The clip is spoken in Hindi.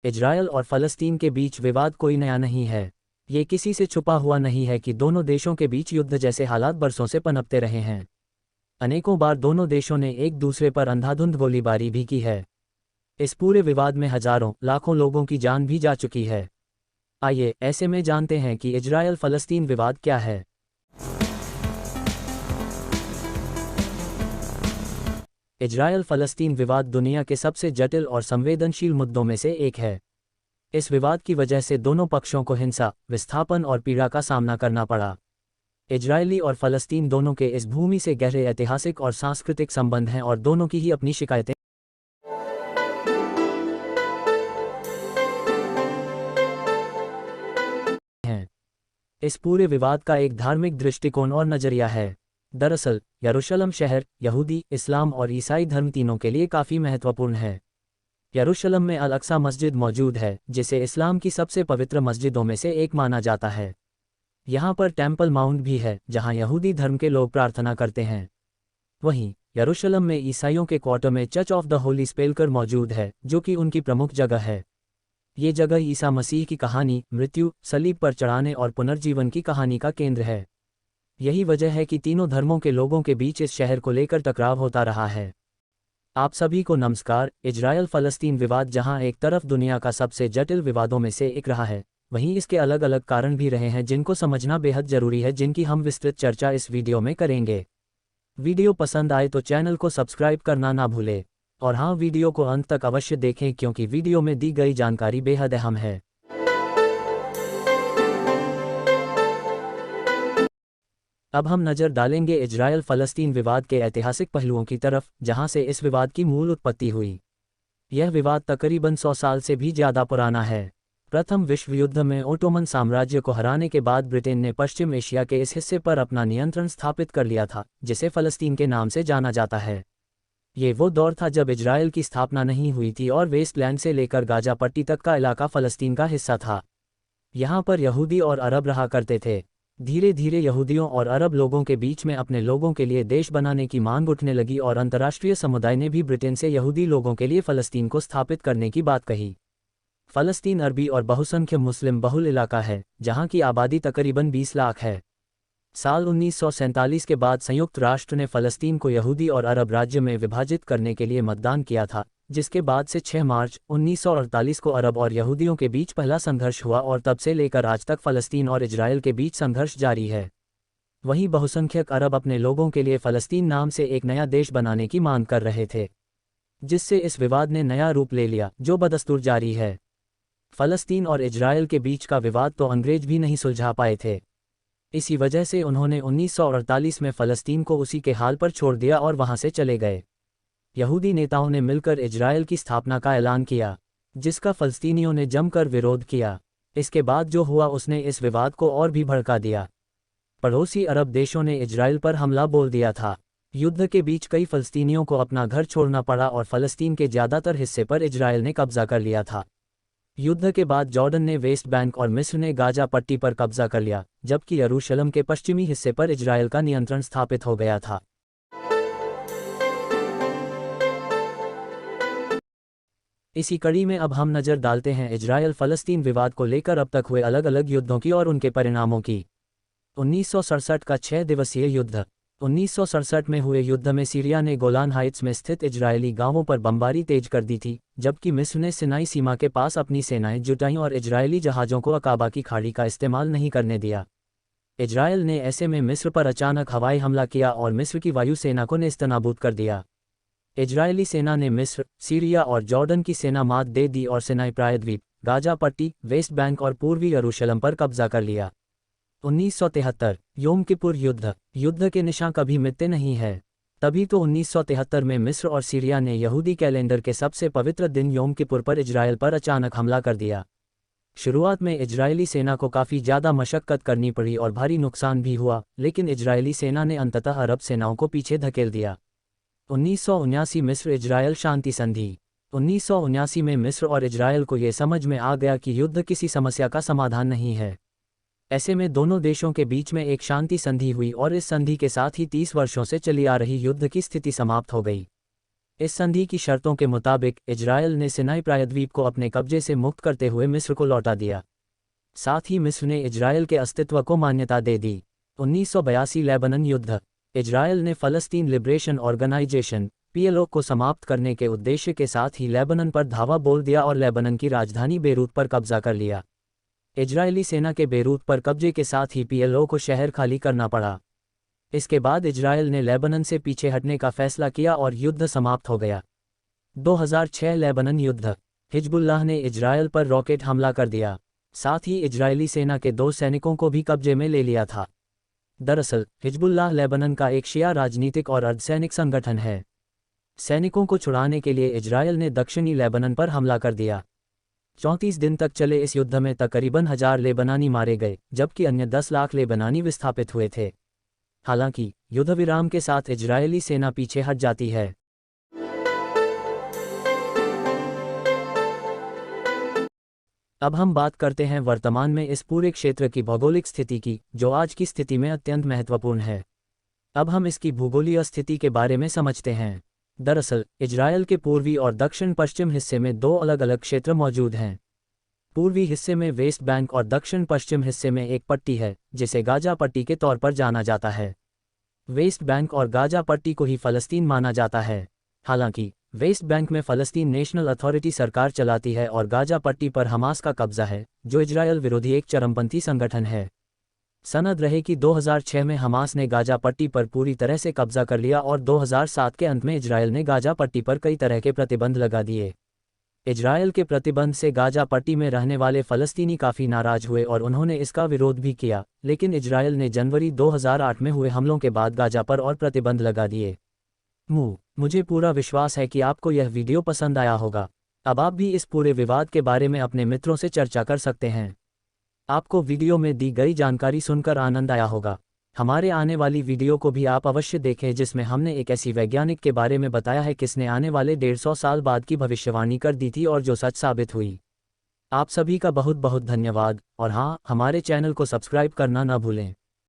इजरायल और फ़लस्तीन के बीच विवाद कोई नया नहीं है। ये किसी से छुपा हुआ नहीं है कि दोनों देशों के बीच युद्ध जैसे हालात बरसों से पनपते रहे हैं। अनेकों बार दोनों देशों ने एक दूसरे पर अंधाधुंध गोलीबारी भी की है। इस पूरे विवाद में हजारों लाखों लोगों की जान भी जा चुकी है। आइए ऐसे में जानते हैं कि इजरायल फ़लस्तीन विवाद क्या है। इजरायल फ़लस्तीन विवाद दुनिया के सबसे जटिल और संवेदनशील मुद्दों में से एक है। इस विवाद की वजह से दोनों पक्षों को हिंसा, विस्थापन और पीड़ा का सामना करना पड़ा। इजरायली और फ़लस्तीन दोनों के इस भूमि से गहरे ऐतिहासिक और सांस्कृतिक संबंध हैं और दोनों की ही अपनी शिकायतें हैं। इस पूरे विवाद का एक धार्मिक दृष्टिकोण और नज़रिया है। दरअसल यरूशलेम शहर यहूदी, इस्लाम और ईसाई धर्म तीनों के लिए काफ़ी महत्वपूर्ण है। यरूशलेम में अल अक्सा मस्जिद मौजूद है, जिसे इस्लाम की सबसे पवित्र मस्जिदों में से एक माना जाता है। यहाँ पर टेम्पल माउंट भी है, जहाँ यहूदी धर्म के लोग प्रार्थना करते हैं। वहीं यरूशलेम में ईसाइयों के क्वार्टर में चर्च ऑफ द होली सेपल्कर मौजूद है, जो कि उनकी प्रमुख जगह है। ये जगह ईसा मसीह की कहानी, मृत्यु, सलीब पर चढ़ाने और पुनर्जीवन की कहानी का केंद्र है। यही वजह है कि तीनों धर्मों के लोगों के बीच इस शहर को लेकर टकराव होता रहा है। आप सभी को नमस्कार। इजरायल फ़लस्तीन विवाद जहां एक तरफ दुनिया का सबसे जटिल विवादों में से एक रहा है, वहीं इसके अलग अलग कारण भी रहे हैं जिनको समझना बेहद जरूरी है, जिनकी हम विस्तृत चर्चा इस वीडियो में करेंगे। वीडियो पसंद आए तो चैनल को सब्सक्राइब करना ना भूलें, और हाँ, वीडियो को अंत तक अवश्य देखें क्योंकि वीडियो में दी गई जानकारी बेहद अहम है। अब हम नज़र डालेंगे इजरायल फ़लस्तीन विवाद के ऐतिहासिक पहलुओं की तरफ, जहां से इस विवाद की मूल उत्पत्ति हुई। यह विवाद तकरीबन 100 साल से भी ज़्यादा पुराना है। प्रथम विश्व युद्ध में ओटोमन साम्राज्य को हराने के बाद ब्रिटेन ने पश्चिम एशिया के इस हिस्से पर अपना नियंत्रण स्थापित कर लिया था, जिसे फ़लस्तीन के नाम से जाना जाता है। ये वो दौर था जब इजरायल की स्थापना नहीं हुई थी और वेस्टलैंड से लेकर गाजा पट्टी तक का इलाका फ़लस्तीन का हिस्सा था। यहाँ पर यहूदी और अरब रहा करते थे। धीरे धीरे यहूदियों और अरब लोगों के बीच में अपने लोगों के लिए देश बनाने की मांग उठने लगी और अंतर्राष्ट्रीय समुदाय ने भी ब्रिटेन से यहूदी लोगों के लिए फ़लस्तीन को स्थापित करने की बात कही। फ़लस्तीन अरबी और बहुसंख्य मुस्लिम बहुल इलाका है, जहां की आबादी तकरीबन 20 लाख है। साल 1947 के बाद संयुक्त राष्ट्र ने फ़लस्तीन को यहूदी और अरब राज्य में विभाजित करने के लिए मतदान किया था, जिसके बाद से 6 मार्च 1948 को अरब और यहूदियों के बीच पहला संघर्ष हुआ और तब से लेकर आज तक फ़लस्तीन और इजरायल के बीच संघर्ष जारी है। वहीं बहुसंख्यक अरब अपने लोगों के लिए फ़लस्तीन नाम से एक नया देश बनाने की मांग कर रहे थे, जिससे इस विवाद ने नया रूप ले लिया, जो बदस्तूर जारी है। फ़लस्तीन और इजरायल के बीच का विवाद तो अंग्रेज भी नहीं सुलझा पाए थे। इसी वजह से उन्होंने 1948 में फ़लस्तीन को उसी के हाल पर छोड़ दिया और वहां से चले गए। यहूदी नेताओं ने मिलकर इजरायल की स्थापना का ऐलान किया, जिसका फ़लस्तीनियों ने जमकर विरोध किया। इसके बाद जो हुआ उसने इस विवाद को और भी भड़का दिया। पड़ोसी अरब देशों ने इजरायल पर हमला बोल दिया था। युद्ध के बीच कई फ़लस्तीनियों को अपना घर छोड़ना पड़ा और फ़लस्तीन के ज़्यादातर हिस्से पर इजरायल ने कब्जा कर लिया था। युद्ध के बाद जॉर्डन ने वेस्ट बैंक और मिस्र ने गाजा पट्टी पर कब्जा कर लिया, जबकि यरूशलेम के पश्चिमी हिस्से पर इजरायल का नियंत्रण स्थापित हो गया था। इसी कड़ी में अब हम नज़र डालते हैं इजरायल फ़लस्तीन विवाद को लेकर अब तक हुए अलग अलग युद्धों की और उनके परिणामों की। 1967 का 6 दिवसीय युद्ध। 1967 में हुए युद्ध में सीरिया ने गोलान हाइट्स में स्थित इजरायली गांवों पर बमबारी तेज कर दी थी, जबकि मिस्र ने सिनाई सीमा के पास अपनी सेनाएं जुटाईं और इजरायली जहाज़ों को अकाबा की खाड़ी का इस्तेमाल नहीं करने दिया। इजरायल ने ऐसे में मिस्र पर अचानक हवाई हमला किया और मिस्र की वायुसेना को नेस्तनाबूद कर दिया। इजरायली सेना ने मिस्र, सीरिया और जॉर्डन की सेना मात दे दी और सिनाई प्रायद्वीप, गाजा पट्टी, वेस्ट बैंक और पूर्वी यरूशलेम पर कब्जा कर लिया। 1973 योम किपुर युद्ध। युद्ध के निशान कभी मिटते नहीं हैं। तभी तो 1973 में मिस्र और सीरिया ने यहूदी कैलेंडर के सबसे पवित्र दिन योम किपुर पर इजरायल पर अचानक हमला कर दिया। शुरुआत में इजरायली सेना को काफ़ी ज़्यादा मशक्क़त करनी पड़ी और भारी नुकसान भी हुआ, लेकिन इजरायली सेना ने अंततः अरब सेनाओं को पीछे धकेल दिया। 1979 मिस्र इजरायल शांति संधि। 1979 में मिस्र और इजरायल को ये समझ में आ गया कि युद्ध किसी समस्या का समाधान नहीं है। ऐसे में दोनों देशों के बीच में एक शांति संधि हुई और इस संधि के साथ ही 30 वर्षों से चली आ रही युद्ध की स्थिति समाप्त हो गई। इस संधि की शर्तों के मुताबिक इजरायल ने सिनाई प्रायद्वीप को अपने कब्जे से मुक्त करते हुए मिस्र को लौटा दिया। साथ ही मिस्र ने इजरायल के अस्तित्व को मान्यता दे दी। 1982 लेबनान युद्ध। इजरायल ने फ़लस्तीन लिबरेशन ऑर्गेनाइजेशन (PLO) को समाप्त करने के उद्देश्य के साथ ही लेबनान पर धावा बोल दिया और लेबनान की राजधानी बेरूत पर कब्जा कर लिया। इजरायली सेना के बेरूत पर कब्जे के साथ ही PLO को शहर खाली करना पड़ा। इसके बाद इजरायल ने लेबनान से पीछे हटने का फैसला किया और युद्ध समाप्त हो गया। 2006 लेबनान युद्ध। हिजबुल्लाह ने इजरायल पर रॉकेट हमला कर दिया। साथ ही इजरायली सेना के 2 सैनिकों को भी कब्जे में ले लिया था। दरअसल हिजबुल्लाह लेबनान का एक शिया राजनीतिक और अर्धसैनिक संगठन है। सैनिकों को छुड़ाने के लिए इजरायल ने दक्षिणी लेबनान पर हमला कर दिया। 34 दिन तक चले इस युद्ध में तकरीबन 1000 लेबनानी मारे गए, जबकि अन्य 10 लाख लेबनानी विस्थापित हुए थे। हालांकि युद्धविराम के साथ इजरायली सेना पीछे हट जाती है। अब हम बात करते हैं वर्तमान में इस पूरे क्षेत्र की भौगोलिक स्थिति की, जो आज की स्थिति में अत्यंत महत्वपूर्ण है। अब हम इसकी भूगोलीय स्थिति के बारे में समझते हैं। दरअसल इजरायल के पूर्वी और दक्षिण पश्चिम हिस्से में 2 अलग अलग क्षेत्र मौजूद हैं। पूर्वी हिस्से में वेस्ट बैंक और दक्षिण पश्चिम हिस्से में एक पट्टी है, जिसे गाजा पट्टी के तौर पर जाना जाता है। वेस्ट बैंक और गाजा पट्टी को ही फ़लस्तीन माना जाता है। हालांकि वेस्ट बैंक में फ़लस्तीन नेशनल अथॉरिटी सरकार चलाती है और गाजा पट्टी पर हमास का कब्जा है, जो इजरायल विरोधी एक चरमपंथी संगठन है। सनद रहे कि 2006 में हमास ने गाजा पट्टी पर पूरी तरह से कब्जा कर लिया और 2007 के अंत में इजरायल ने गाजा पट्टी पर कई तरह के प्रतिबंध लगा दिए। इजरायल के प्रतिबंध से गाजा पट्टी में रहने वाले फ़लस्तीनी काफ़ी नाराज हुए और उन्होंने इसका विरोध भी किया, लेकिन इजरायल ने जनवरी 2008 में हुए हमलों के बाद गाजा पर और प्रतिबंध लगा दिए। मुझे पूरा विश्वास है कि आपको यह वीडियो पसंद आया होगा। अब आप भी इस पूरे विवाद के बारे में अपने मित्रों से चर्चा कर सकते हैं। आपको वीडियो में दी गई जानकारी सुनकर आनंद आया होगा। हमारे आने वाली वीडियो को भी आप अवश्य देखें, जिसमें हमने एक ऐसी वैज्ञानिक के बारे में बताया है किसने आने वाले 150 साल बाद की भविष्यवाणी कर दी थी और जो सच साबित हुई। आप सभी का बहुत बहुत धन्यवाद और हाँ, हमारे चैनल को सब्सक्राइब करना न भूलें।